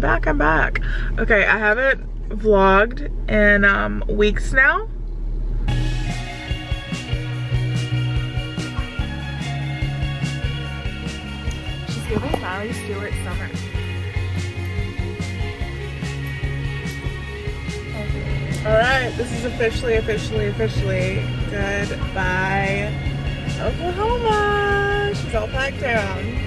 I'm back. Okay, I haven't vlogged in weeks now. She's giving Miley Stewart summer. Alright, this is officially goodbye Oklahoma. She's all packed down.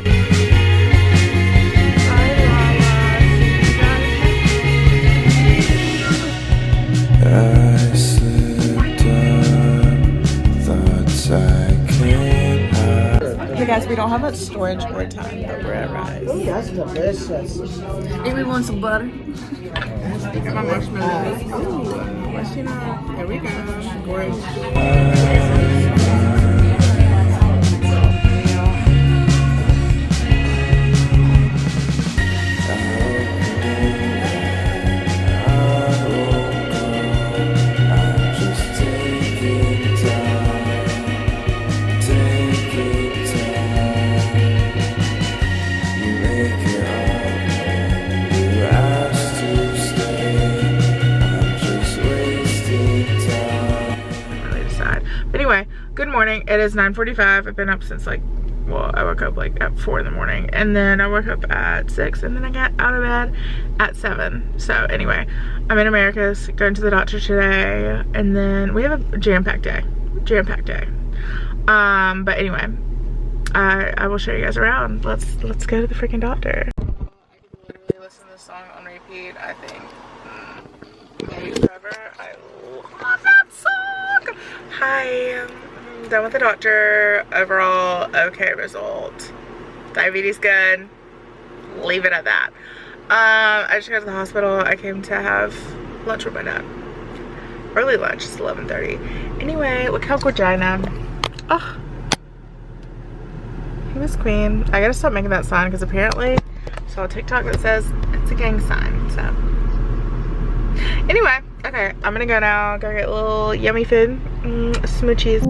I slipped up, thoughts I can't hide. Hey guys, we don't have much storage or time, but we're at Rise. Oh, that's delicious. Maybe we want some butter. Got my marshmallows. Ooh, let's see now. There we go. Gorgeous. Good morning. It is 9:45. I've been up since like, well, I woke up like at 4 in the morning, and then I woke up at 6, and then I got out of bed at 7. So anyway, I'm in America's, going to the doctor today, and then we have a jam-packed day. But anyway, I will show you guys around. Let's go to the freaking doctor. I could literally listen to this song on repeat, I think. Maybe forever. I love that song. Hi. Done with the doctor. Overall okay result. Diabetes good. Leave it at that. I just got to the hospital. I came to have lunch with my dad. Early lunch. It's 11:30. Anyway, look how gorgina. Oh, he was queen. I gotta stop making that sign because apparently I saw a TikTok that says it's a gang sign. So anyway, okay, I'm gonna go now. Go get a little yummy food. Smoochies.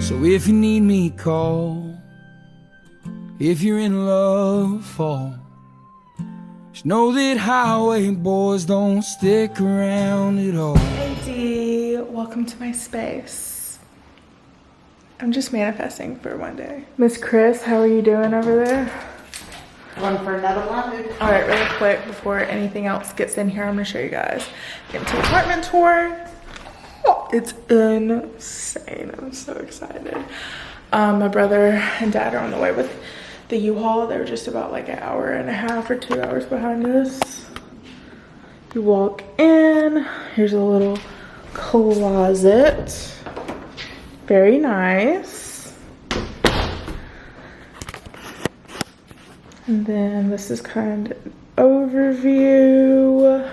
So if you need me, call. If you're in love, fall. Just know that highway boys don't stick around at all. Hey D, welcome to my space. I'm just manifesting for one day. Miss Chris, how are you doing over there? One for another one. All right, really quick before anything else gets in here, I'm gonna show you guys. Get into apartment tour. Oh, it's insane. I'm so excited. My brother and dad are on the way with the U-Haul. They're just about like an hour and a half or 2 hours behind us. You walk in. Here's a little closet. Very nice. And then this is kind of an overview.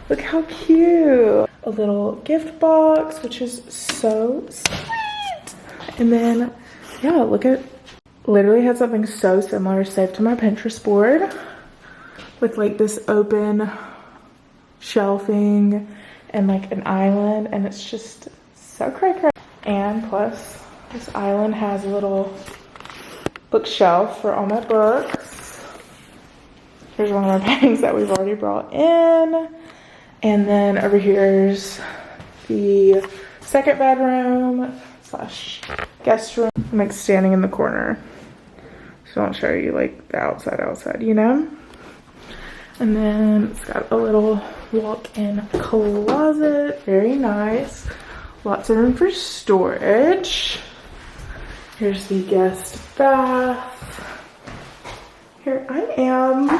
Look how cute. A little gift box, which is so sweet. And then, yeah, look at, literally had something so similar saved to my Pinterest board with like this open shelving and like an island, and it's just so cray. And plus, this island has a little bookshelf for all my books. Here's one of my bags that we've already brought in. And then over here's the second bedroom / guest room. I'm like standing in the corner, so I don't show you like the outside, you know? And then it's got a little walk-in closet, very nice. Lots of room for storage. Here's the guest bath. Here I am.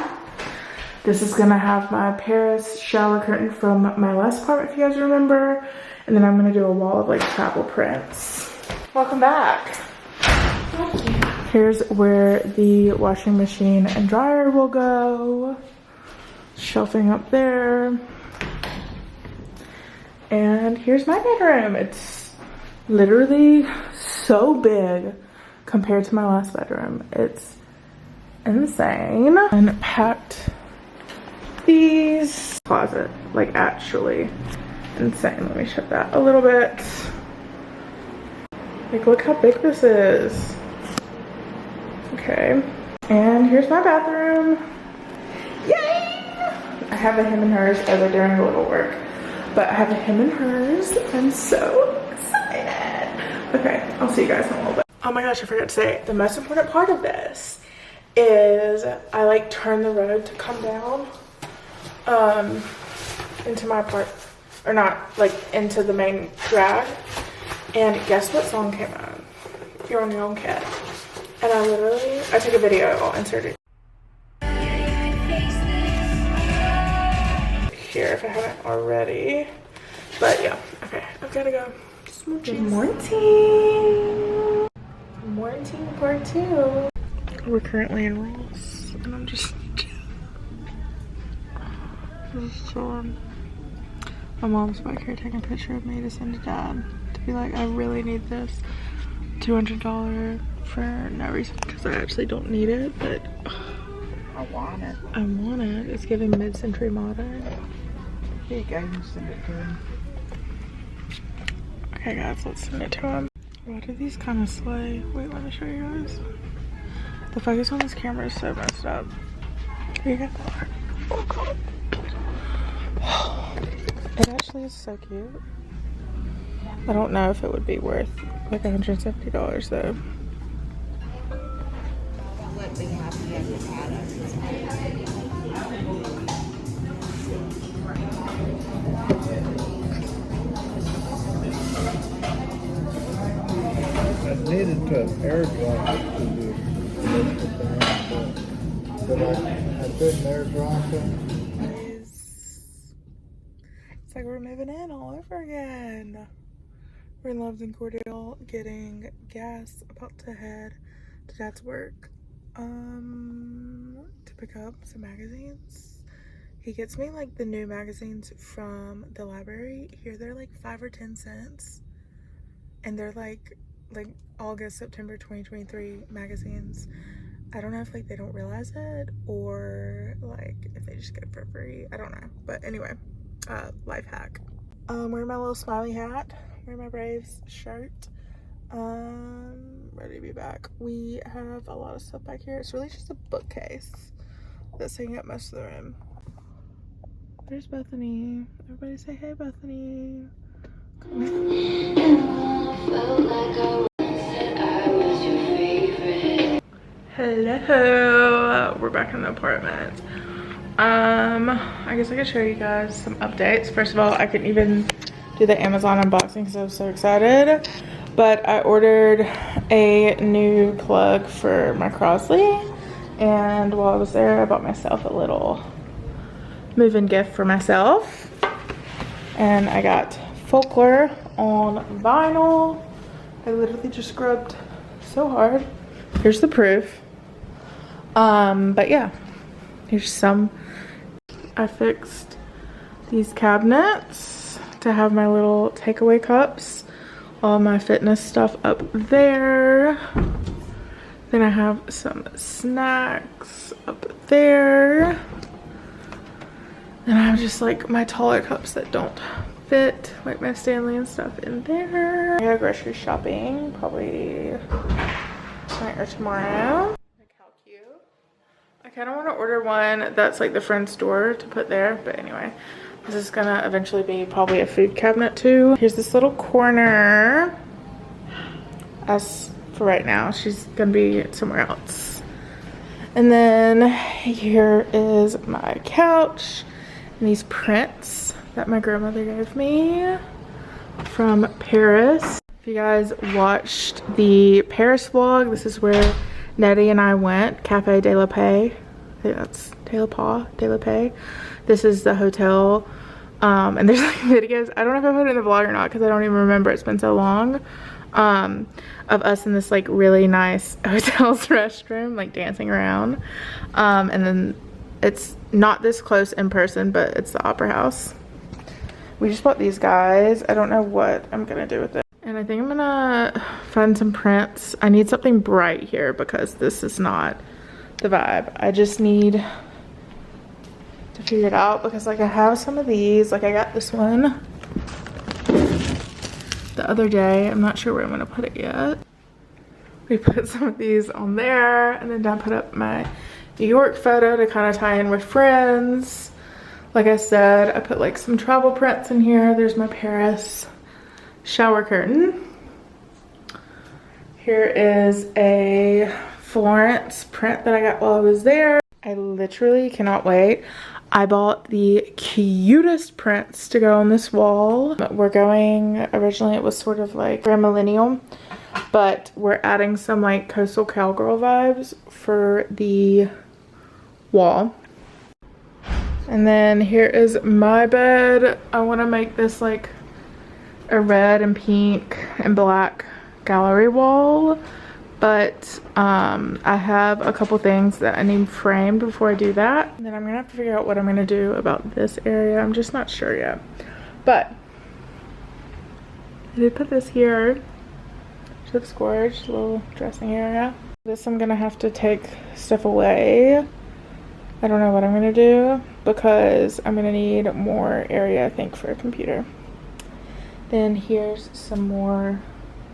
This is gonna have my Paris shower curtain from my last apartment, if you guys remember. And then I'm gonna do a wall of like travel prints. Welcome back. Thank you. Here's where the washing machine and dryer will go. Shelving up there. And here's my bedroom. It's literally so big compared to my last bedroom. It's insane. Unpacked these. Closet, like actually insane. Let me shut that a little bit. Like, look how big this is. Okay. And here's my bathroom. Yay! I have a him and hers as they're doing a little work. But I have a him and hers. I'm so excited. Okay, I'll see you guys in a little bit. Oh my gosh, I forgot to say, the most important part of this is I like turn the road to come down into my part, or not, like into the main drag. And guess what song came on? You're on your own, cat. And I took a video, I'll insert it here if I haven't already. But yeah, okay, I've gotta go. Good morning. Morning part 2. We're currently in Ross, and I'm just chilling. My mom's back here taking a picture of me to send to dad to be like, I really need this $200 for no reason, because I actually don't need it, but I want it. I want it. It's giving mid-century modern. Here you go, you can send it to him. Okay guys, let's send it to him. Why do these kind of slay? Wait, let me show you guys. The focus on this camera is so messed up. Here you go. Oh god. It actually is so cute. I don't know if it would be worth like $170 though. Let me have the avocado. I needed to airdrop it to the but I couldn't airdrop it. It's like we're moving in all over again. We're in Loves and Cordial getting gas, about to head to dad's work to pick up some magazines. He gets me like the new magazines from the library. Here they're like 5 or 10 cents. And they're like August, September 2023 magazines. I don't know if like they don't realize it or like if they just get it for free. I don't know. But anyway, life hack. Wearing my little smiley hat, wearing my Braves shirt. Ready to be back. We have a lot of stuff back here. It's really just a bookcase that's taking up most of the room. There's Bethany. Everybody say hey, Bethany. Hello, we're back in the apartment. I guess I could show you guys some updates. First of all, I couldn't even do the Amazon unboxing because I was so excited, but I ordered a new plug for my Crosley, and while I was there I bought myself a little move-in gift for myself, and I got Folklore on vinyl. I literally just scrubbed so hard. Here's the proof. But yeah, here's some. I fixed these cabinets to have my little takeaway cups, all my fitness stuff up there. Then I have some snacks up there. Then I have just like my taller cups that don't fit, like my Stanley and stuff in there. I go grocery shopping probably tonight or tomorrow. Like how cute. I kind of want to order one that's like the front door to put there, but anyway, this is gonna eventually be probably a food cabinet too. Here's this little corner. As for right now, she's gonna be somewhere else. And then here is my couch and these prints that my grandmother gave me from Paris. If you guys watched the Paris vlog, this is where Nettie and I went, Cafe de la Paix. I think that's de la Paix. This is the hotel. And there's like videos. I don't know if I put it in the vlog or not because I don't even remember. It's been so long. of us in this like really nice hotel's restroom, like dancing around. And then it's not this close in person, but it's the Opera House. We just bought these guys. I don't know what I'm gonna do with it. And I think I'm gonna find some prints. I need something bright here because this is not the vibe. I just need to figure it out because like I have some of these. Like I got this one the other day. I'm not sure where I'm gonna put it yet. We put some of these on there, and then I put up my New York photo to kind of tie in with friends. Like I said, I put like some travel prints in here. There's my Paris shower curtain. Here is a Florence print that I got while I was there. I literally cannot wait. I bought the cutest prints to go on this wall. We're going, originally it was sort of like Grand Millennial, but we're adding some like coastal cowgirl vibes for the wall. And then here is my bed. I want to make this like a red and pink and black gallery wall, but I have a couple things that I need framed before I do that. And then I'm gonna have to figure out what I'm gonna do about this area. I'm just not sure yet, but I did put this here. She looks gorgeous, little dressing area. This I'm gonna have to take stuff away. I don't know what I'm gonna do because I'm gonna need more area, I think, for a computer. Then here's some more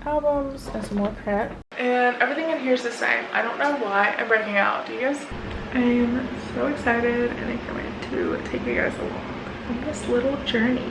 albums and some more print. And everything in here is the same. I don't know why I'm breaking out. Do you guys? I am so excited and I can't wait to take you guys along on this little journey.